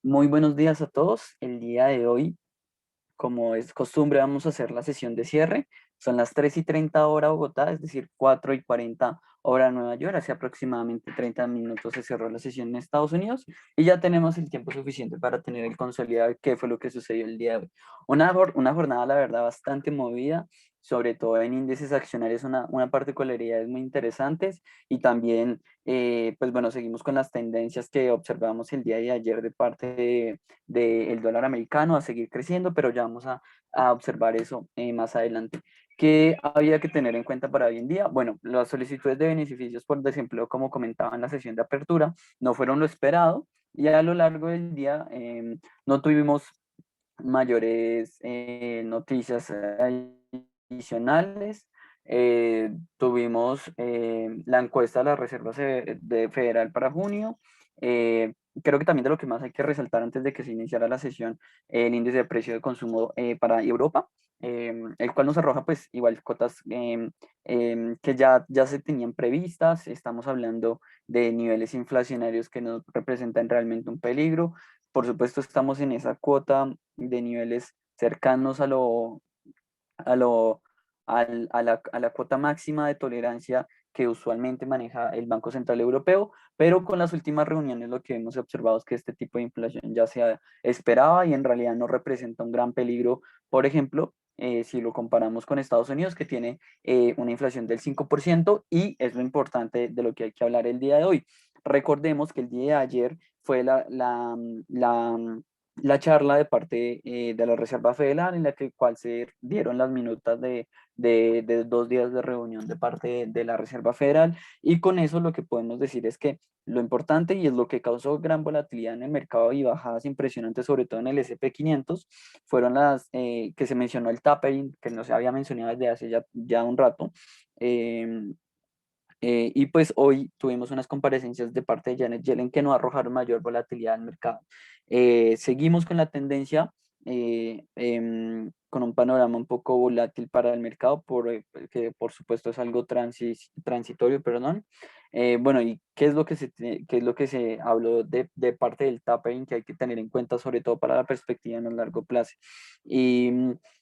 Muy buenos días a todos. El día de hoy, como es costumbre, vamos a hacer la sesión de cierre. Son las 3:30 hora Bogotá, es decir, 4:40 hora Nueva York. Hace aproximadamente 30 minutos se cerró la sesión en Estados Unidos y ya tenemos el tiempo suficiente para tener el consolidado de qué fue lo que sucedió el día de hoy. Una jornada, la verdad, bastante movida, sobre todo en índices accionarios, una particularidades muy interesantes y también, pues bueno, seguimos con las tendencias que observamos el día de ayer de parte del dólar americano a seguir creciendo, pero ya vamos a observar eso más adelante. ¿Qué había que tener en cuenta para hoy en día? Bueno, las solicitudes de beneficios por desempleo, como comentaba en la sesión de apertura, no fueron lo esperado y a lo largo del día no tuvimos mayores noticias adicionales. Tuvimos la encuesta de la Reserva Federal para junio. Eh, Creo que también de lo que más hay que resaltar antes de que se iniciara la sesión, el índice de precio de consumo para Europa, el cual nos arroja pues igual cotas que ya se tenían previstas. Estamos hablando de niveles inflacionarios que no representan realmente un peligro. Por supuesto, estamos en esa cuota de niveles cercanos a lo, a la cuota máxima de tolerancia que usualmente maneja el Banco Central Europeo, pero con las últimas reuniones lo que hemos observado es que este tipo de inflación ya se esperaba y en realidad no representa un gran peligro. Por ejemplo, si lo comparamos con Estados Unidos, que tiene una inflación del 5% y es lo importante de lo que hay que hablar el día de hoy. Recordemos que el día de ayer fue la charla de parte de la Reserva Federal en la cual se dieron las minutas de 2 días de reunión de parte de la Reserva Federal y con eso lo que podemos decir es que lo importante y es lo que causó gran volatilidad en el mercado y bajadas impresionantes, sobre todo en el S&P 500, fueron las que se mencionó el tapering, que no se había mencionado desde hace ya un rato. Eh, y pues hoy tuvimos unas comparecencias de parte de Janet Yellen que no arrojaron mayor volatilidad al mercado. Seguimos con la tendencia, con un panorama un poco volátil para el mercado, que por supuesto es algo transitorio, perdón. Bueno, ¿y qué es lo que se habló de parte del tapering que hay que tener en cuenta, sobre todo para la perspectiva en el largo plazo? Y,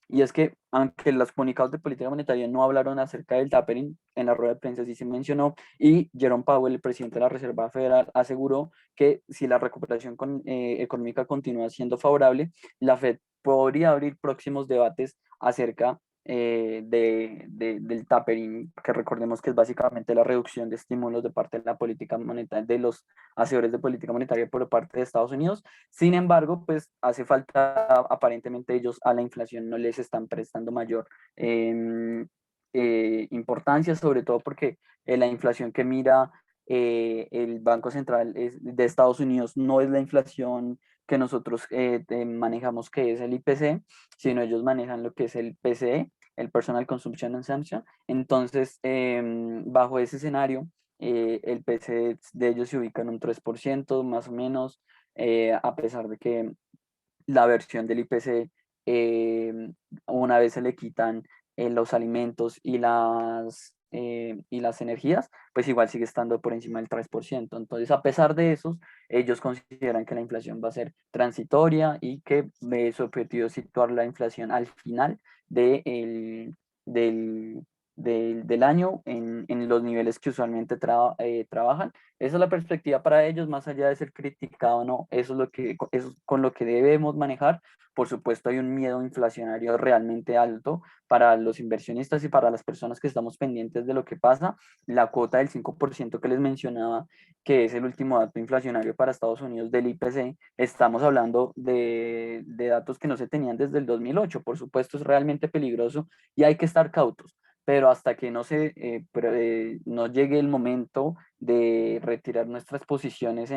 y es que, aunque los comunicados de política monetaria no hablaron acerca del tapering, en la rueda de prensa sí se mencionó, y Jerome Powell, el presidente de la Reserva Federal, aseguró que si la recuperación económica continúa siendo favorable, la Fed podría abrir próximos debates acerca del tapering, que recordemos que es básicamente la reducción de estímulos de parte de la política monetaria, de los hacedores de política monetaria por parte de Estados Unidos. Sin embargo, pues hace falta, aparentemente ellos a la inflación no les están prestando mayor importancia, sobre todo porque la inflación que mira el Banco Central de Estados Unidos no es la inflación que nosotros manejamos, que es el IPC, sino ellos manejan lo que es el PCE, el Personal Consumption Consumption. Entonces, bajo ese escenario, el PCE de ellos se ubica en un 3% más o menos, a pesar de que la versión del IPC, una vez se le quitan los alimentos y las energías, pues igual sigue estando por encima del 3%. Entonces, a pesar de eso, ellos consideran que la inflación va a ser transitoria y que su objetivo es situar la inflación al final de del, del año en los niveles que usualmente trabajan. Esa es la perspectiva para ellos, más allá de ser criticado o no, eso es con lo que debemos manejar. Por supuesto, hay un miedo inflacionario realmente alto para los inversionistas y para las personas que estamos pendientes de lo que pasa. La cuota del 5% que les mencionaba, que es el último dato inflacionario para Estados Unidos del IPC, estamos hablando de datos que no se tenían desde el 2008. Por supuesto, es realmente peligroso y hay que estar cautos, pero hasta que no llegue el momento de retirar nuestras posiciones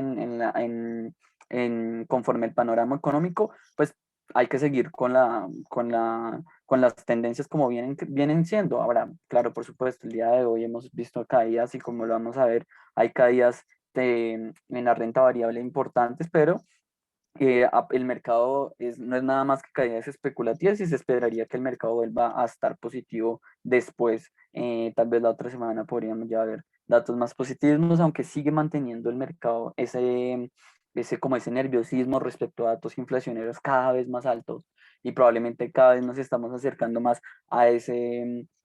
conforme el panorama económico, pues hay que seguir con las tendencias como vienen siendo. Ahora, claro, por supuesto, el día de hoy hemos visto caídas y como lo vamos a ver, hay caídas en la renta variable importantes, pero el mercado no es nada más que caídas especulativas y se esperaría que el mercado vuelva a estar positivo después. Tal vez la otra semana podríamos ya ver datos más positivos, aunque sigue manteniendo el mercado como ese nerviosismo respecto a datos inflacionarios cada vez más altos y probablemente cada vez nos estamos acercando más a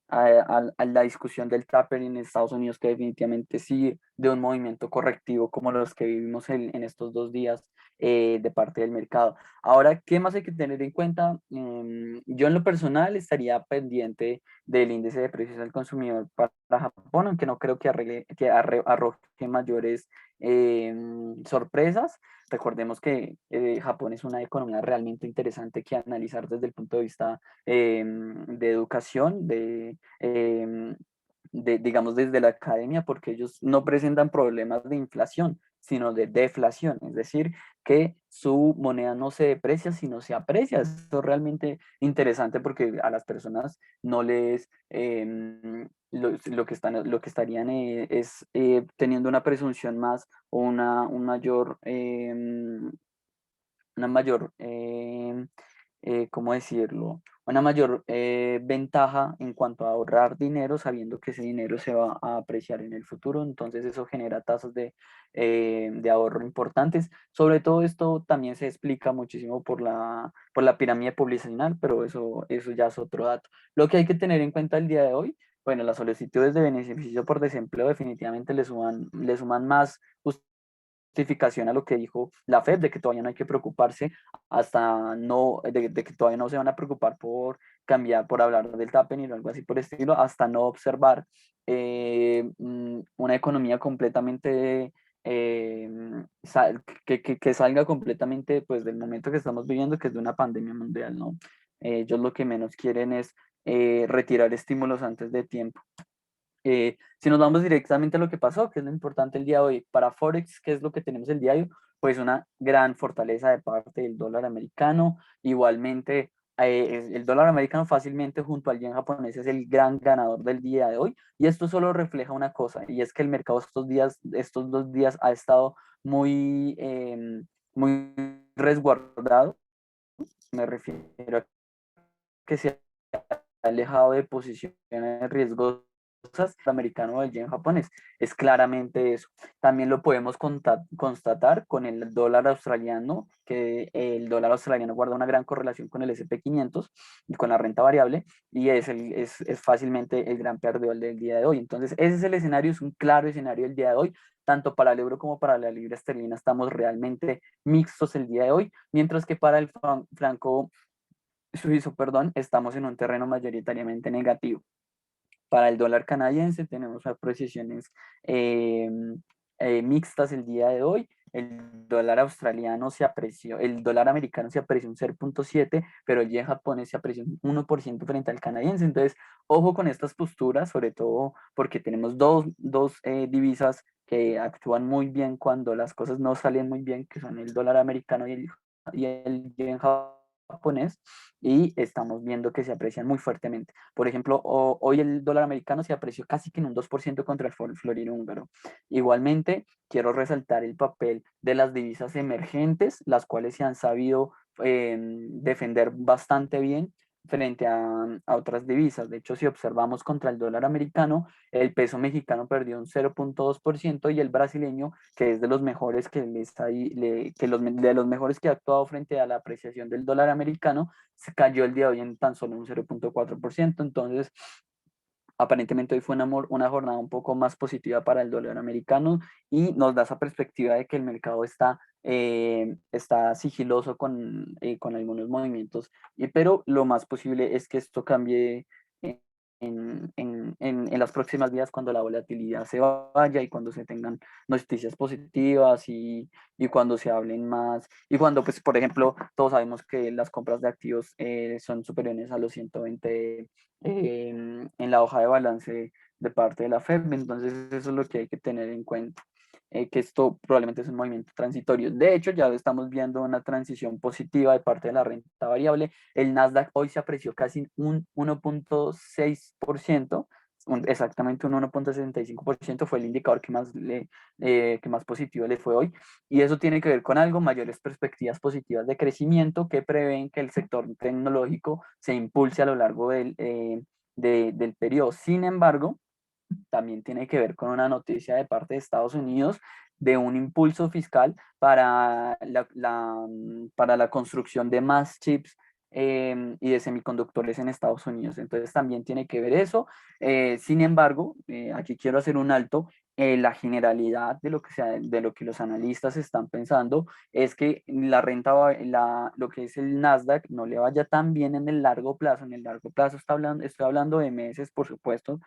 a la discusión del tapering en Estados Unidos, que definitivamente sigue de un movimiento correctivo como los que vivimos en estos 2 días de parte del mercado. Ahora, ¿qué más hay que tener en cuenta? Yo en lo personal estaría pendiente del índice de precios al consumidor para Japón, aunque no creo que, arroje mayores sorpresas. Recordemos que Japón es una economía realmente interesante que analizar desde el punto de vista de educación, digamos, desde la academia, porque ellos no presentan problemas de inflación, sino de deflación, es decir, que su moneda no se deprecia, sino se aprecia. Esto es realmente interesante porque a las personas no les, lo que estarían es teniendo una presunción más o una mayor ¿cómo decirlo? Una mayor ventaja en cuanto a ahorrar dinero, sabiendo que ese dinero se va a apreciar en el futuro. Entonces eso genera tasas de ahorro importantes. Sobre todo esto también se explica muchísimo por la pirámide poblacional, pero eso ya es otro dato. Lo que hay que tener en cuenta el día de hoy, bueno, las solicitudes de beneficio por desempleo definitivamente le suman más justificación a lo que dijo la FED, de que todavía no hay que preocuparse hasta no, de que todavía no se van a preocupar por cambiar, por hablar del tapering o algo así por el estilo, hasta no observar una economía completamente eh, que salga completamente pues del momento que estamos viviendo, que es de una pandemia mundial, ¿no? Ellos lo que menos quieren es retirar estímulos antes de tiempo. Si nos vamos directamente a lo que pasó, que es lo importante el día de hoy, para Forex, ¿qué es lo que tenemos el día de hoy? Pues una gran fortaleza de parte del dólar americano. Igualmente, el dólar americano fácilmente junto al yen japonés es el gran ganador del día de hoy. Y esto solo refleja una cosa, y es que el mercado estos 2 días ha estado muy resguardado. Me refiero a que se alejado de posiciones riesgosas el americano o el yen japonés. Es claramente eso. También lo podemos constatar con el dólar australiano, que el dólar australiano guarda una gran correlación con el S&P 500 y con la renta variable, y es fácilmente el gran perdedor del día de hoy. Entonces, ese es el escenario, es un claro escenario del día de hoy. Tanto para el euro como para la libra esterlina estamos realmente mixtos el día de hoy, mientras que para el franco suizo, perdón, estamos en un terreno mayoritariamente negativo. Para el dólar canadiense tenemos apreciaciones eh, mixtas el día de hoy. El dólar australiano se apreció, el dólar americano se apreció un 0,7, pero el yen japonés se apreció un 1% frente al canadiense. Entonces, ojo con estas posturas, sobre todo porque tenemos dos divisas que actúan muy bien cuando las cosas no salen muy bien, que son el dólar americano y el yen japonés, y estamos viendo que se aprecian muy fuertemente. Por ejemplo, hoy el dólar americano se apreció casi que en un 2% contra el florino húngaro. Igualmente, quiero resaltar el papel de las divisas emergentes, las cuales se han sabido defender bastante bien frente a otras divisas. De hecho, si observamos contra el dólar americano, el peso mexicano perdió un 0,2% y el brasileño, que es de los mejores de los mejores que ha actuado frente a la apreciación del dólar americano, se cayó el día de hoy en tan solo un 0,4%. Entonces, aparentemente hoy fue una jornada un poco más positiva para el dólar americano y nos da esa perspectiva de que el mercado está sigiloso con algunos movimientos, pero lo más posible es que esto cambie en las próximas días cuando la volatilidad se vaya y cuando se tengan noticias positivas y cuando se hablen más y cuando, pues, por ejemplo, todos sabemos que las compras de activos son superiores a los 120 en la hoja de balance de parte de la FED. Entonces eso es lo que hay que tener en cuenta, que esto probablemente es un movimiento transitorio. De hecho, ya estamos viendo una transición positiva de parte de la renta variable. El Nasdaq hoy se apreció casi un 1,6%. Exactamente un 1,65% fue el indicador que más positivo le fue hoy, y eso tiene que ver con algo, mayores perspectivas positivas de crecimiento que prevén que el sector tecnológico se impulse a lo largo del periodo. Sin embargo, también tiene que ver con una noticia de parte de Estados Unidos de un impulso fiscal para para la construcción de más chips y de semiconductores en Estados Unidos. Entonces también tiene que ver eso. Sin embargo, aquí quiero hacer un alto. La generalidad de lo que de lo que los analistas están pensando es que la lo que es el Nasdaq no le vaya tan bien en el largo plazo. En el largo plazo estoy hablando de meses, por supuesto,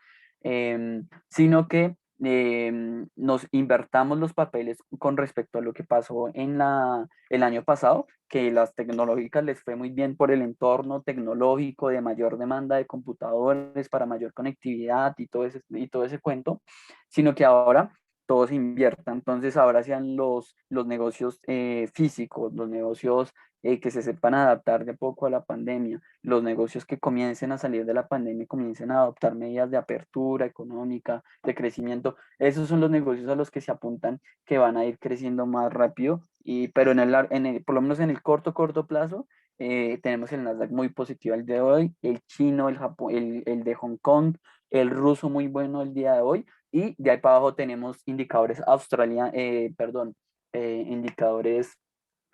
sino que nos invertamos los papeles con respecto a lo que pasó en el año pasado, que las tecnológicas les fue muy bien por el entorno tecnológico de mayor demanda de computadores para mayor conectividad y todo ese cuento, sino que ahora todos inviertan. Entonces ahora sean los negocios físicos, los negocios que se sepan adaptar de poco a la pandemia, los negocios que comiencen a salir de la pandemia y comiencen a adoptar medidas de apertura económica, de crecimiento. Esos son los negocios a los que se apuntan que van a ir creciendo más rápido, pero por lo menos en el corto plazo, tenemos el Nasdaq muy positivo el día de hoy, el chino, el de Hong Kong, el ruso muy bueno el día de hoy, y de ahí para abajo tenemos indicadores indicadores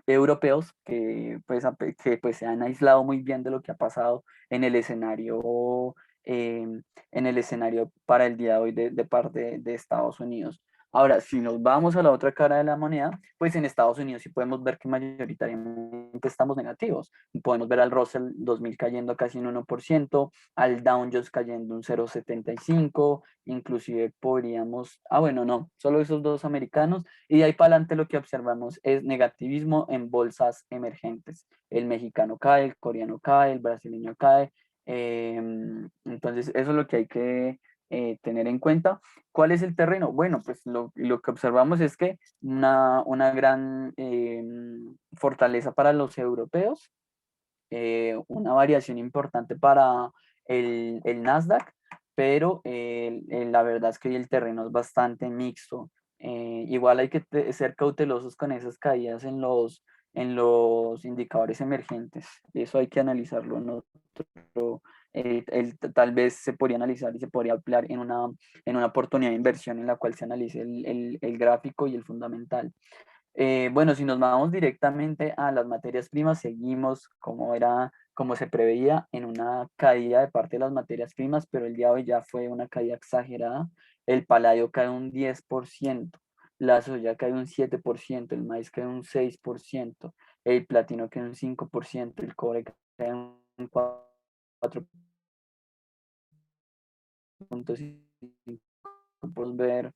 europeos que pues se han aislado muy bien de lo que ha pasado en el eh, en el escenario para el día de hoy de parte de Estados Unidos. Ahora, si nos vamos a la otra cara de la moneda, pues en Estados Unidos sí podemos ver que mayoritariamente estamos negativos. Podemos ver al Russell 2000 cayendo casi un 1%, al Dow Jones cayendo un 0,75, inclusive podríamos, bueno, no, solo esos dos americanos, y de ahí para adelante lo que observamos es negativismo en bolsas emergentes. El mexicano cae, el coreano cae, el brasileño cae. Entonces, eso es lo que hay que tener en cuenta. ¿Cuál es el terreno? Bueno, pues lo que observamos es que una gran fortaleza para los europeos, una variación importante para el Nasdaq, pero la verdad es que hoy el terreno es bastante mixto. Igual hay que ser cautelosos con esas caídas en los indicadores emergentes. Eso hay que analizarlo en otro. Tal vez se podría analizar y se podría ampliar en una oportunidad de inversión en la cual se analice el gráfico y el fundamental. Bueno, si nos vamos directamente a las materias primas, seguimos como se preveía, en una caída de parte de las materias primas, pero el día de hoy ya fue una caída exagerada. El paladio cae un 10%, la soya cae un 7%, el maíz cae un 6%, el platino cae un 5%, el cobre cae un 4,5%. No podemos ver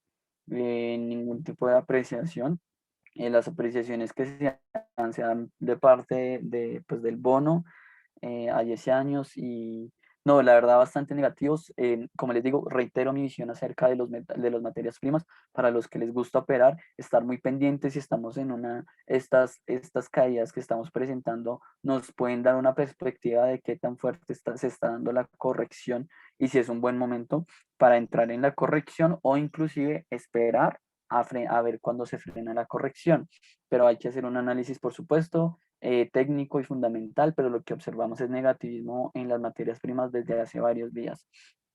ningún tipo de apreciación. Las apreciaciones que se dan de parte pues, del bono a 10 años y no, la verdad bastante negativos. Como les digo, reitero mi visión acerca de de las materias primas. Para los que les gusta operar, estar muy pendientes si estamos en estas caídas que estamos presentando nos pueden dar una perspectiva de qué tan fuerte se está dando la corrección y si es un buen momento para entrar en la corrección o inclusive esperar a ver cuándo se frena la corrección. Pero hay que hacer un análisis, por supuesto, técnico y fundamental, pero lo que observamos es negativismo en las materias primas desde hace varios días.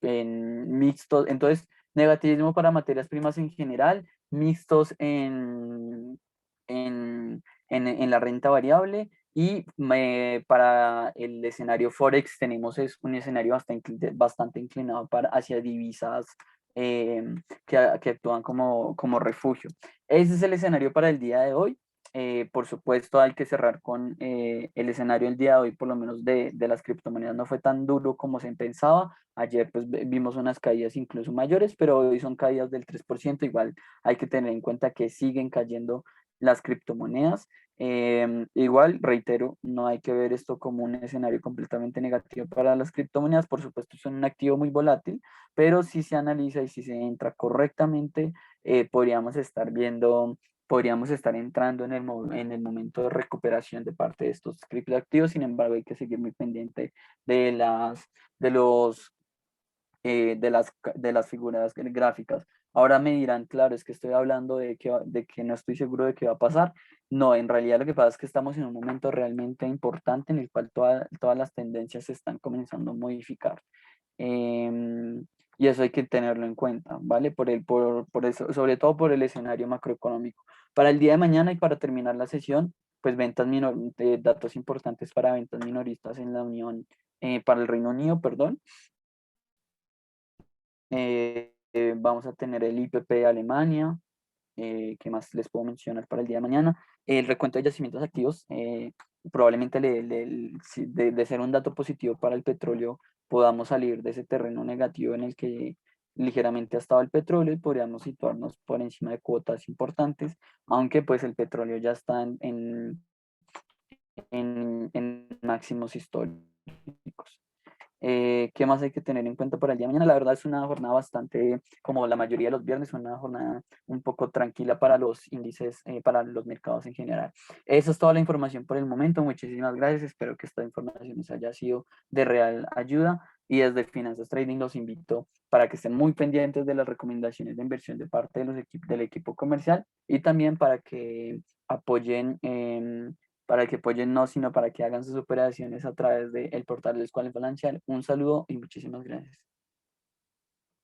En mixtos, entonces, negativismo para materias primas en general, mixtos en la renta variable y para el escenario Forex tenemos es un escenario bastante inclinado hacia divisas eh, que actúan como refugio. Ese es el escenario para el día de hoy. Por supuesto, hay que cerrar con el escenario del día de hoy, por lo menos de las criptomonedas, no fue tan duro como se pensaba. Ayer pues vimos unas caídas incluso mayores, pero hoy son caídas del 3%. Igual hay que tener en cuenta que siguen cayendo las criptomonedas. Igual, reitero, no hay que ver esto como un escenario completamente negativo para las criptomonedas. Por supuesto, son un activo muy volátil, pero si se analiza y si se entra correctamente, podríamos estar entrando en el momento de recuperación de parte de estos criptoactivos. Sin embargo, hay que seguir muy pendiente de de los, de las figuras gráficas. Ahora me dirán, claro, es que estoy hablando de que no estoy seguro de qué va a pasar. No, en realidad lo que pasa es que estamos en un momento realmente importante en el cual todas las tendencias se están comenzando a modificar. y eso hay que tenerlo en cuenta, ¿vale? Por eso, sobre todo por el escenario macroeconómico. Para el día de mañana y para terminar la sesión, pues datos importantes para ventas minoristas en la Unión, para el Reino Unido, perdón. Vamos a tener el IPP de Alemania. ¿Qué más les puedo mencionar para el día de mañana? El recuento de yacimientos activos, probablemente de ser un dato positivo para el petróleo, podamos salir de ese terreno negativo en el que ligeramente ha estado el petróleo y podríamos situarnos por encima de cuotas importantes, aunque pues el petróleo ya está en máximos históricos. ¿Qué más hay que tener en cuenta para el día de mañana? La verdad es una jornada bastante, como la mayoría de los viernes, una jornada un poco tranquila para los índices, para los mercados en general. Esa es toda la información por el momento. Muchísimas gracias. Espero que esta información les haya sido de real ayuda. Y desde Finanzas Trading los invito para que estén muy pendientes de las recomendaciones de inversión de parte de del equipo comercial y también apoyen para que apoyen no, sino para que hagan sus operaciones a través del portal de Escuela Financiera. Un saludo y muchísimas gracias.